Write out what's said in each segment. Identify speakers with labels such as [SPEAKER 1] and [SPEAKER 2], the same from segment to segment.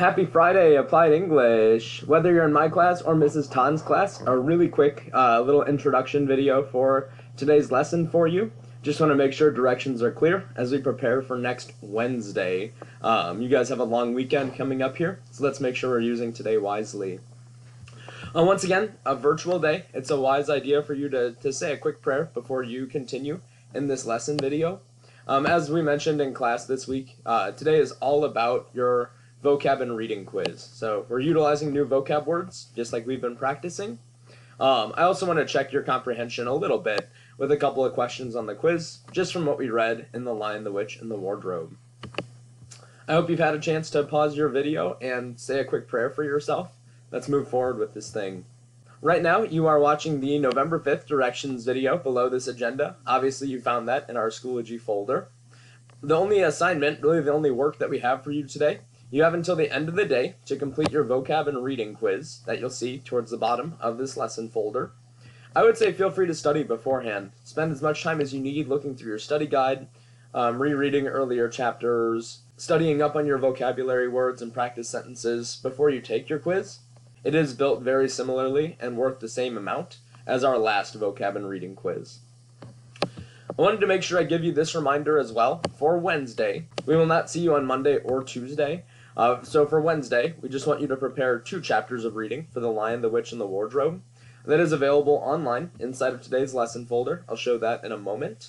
[SPEAKER 1] Happy Friday, Applied English! Whether you're in my class or Mrs. Tan's class, a really quick little introduction video for today's lesson for you. Just want to make sure directions are clear as we prepare for next Wednesday. You guys have a long weekend coming up here, so let's make sure we're using today wisely. Once again, a virtual day. It's a wise idea for you to say a quick prayer before you continue in this lesson video. As we mentioned in class this week, today is all about your vocab and reading quiz. So we're utilizing new vocab words, just like we've been practicing. I also want to check your comprehension a little bit with a couple of questions on the quiz, just from what we read in The Lion, the Witch, and the Wardrobe. I hope you've had a chance to pause your video and say a quick prayer for yourself. Let's move forward with this thing. Right now, you are watching the November 5th directions video below this agenda. Obviously, you found that in our Schoology folder. The only assignment, really the only work that we have for you today, you have until the end of the day to complete your vocab and reading quiz that you'll see towards the bottom of this lesson folder. I would say feel free to study beforehand. Spend as much time as you need looking through your study guide, rereading earlier chapters, studying up on your vocabulary words and practice sentences before you take your quiz. It is built very similarly and worth the same amount as our last vocab and reading quiz. I wanted to make sure I give you this reminder as well. For Wednesday, we will not see you on Monday or Tuesday. So for Wednesday, we just want you to prepare 2 chapters of reading for The Lion, the Witch, and the Wardrobe. That is available online inside of today's lesson folder. I'll show that in a moment.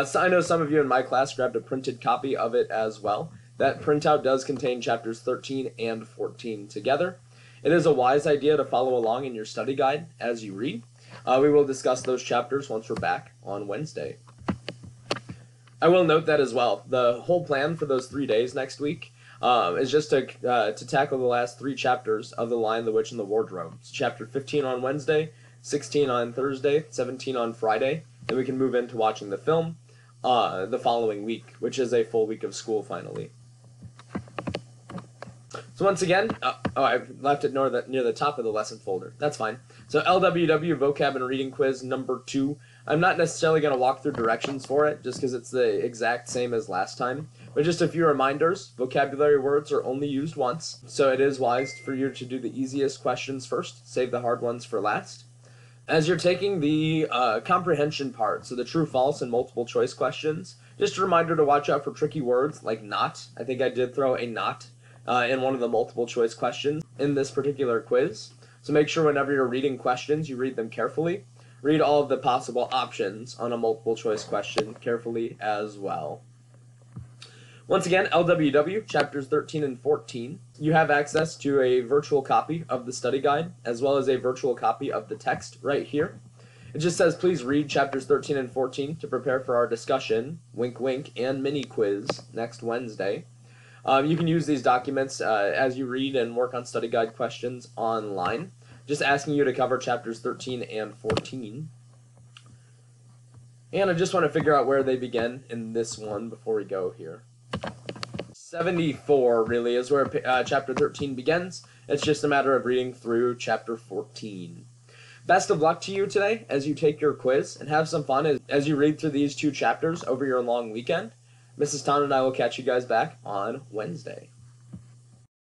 [SPEAKER 1] So I know some of you in my class grabbed a printed copy of it as well. That printout does contain chapters 13 and 14 together. It is a wise idea to follow along in your study guide as you read. We will discuss those chapters once we're back on Wednesday. I will note that as well. The whole plan for those 3 days next week is just to tackle the last 3 chapters of The Lion, the Witch, and the Wardrobe. It's chapter 15 on Wednesday, 16 on Thursday, 17 on Friday, and we can move into watching the film the following week, which is a full week of school finally. So once again, I left it near the top of the lesson folder. That's fine. So LWW Vocab and Reading Quiz number 2. I'm not necessarily going to walk through directions for it, just because it's the exact same as last time. But just a few reminders, vocabulary words are only used once, so it is wise for you to do the easiest questions first, save the hard ones for last. As you're taking the comprehension part, so the true, false, and multiple choice questions, just a reminder to watch out for tricky words like not. I think I did throw a not in one of the multiple choice questions in this particular quiz. So make sure whenever you're reading questions, you read them carefully. Read all of the possible options on a multiple choice question carefully as well. Once again, LWW, chapters 13 and 14. You have access to a virtual copy of the study guide, as well as a virtual copy of the text right here. It just says, please read chapters 13 and 14 to prepare for our discussion, wink wink, and mini quiz next Wednesday. You can use these documents as you read and work on study guide questions online. Just asking you to cover chapters 13 and 14. And I just want to figure out where they begin in this one before we go here. 74 really is where chapter 13 begins. It's just a matter of reading through chapter 14. Best of luck to you today as you take your quiz, and have some fun as you read through these 2 chapters over your long weekend. Mrs. Tan and I will catch you guys back on Wednesday.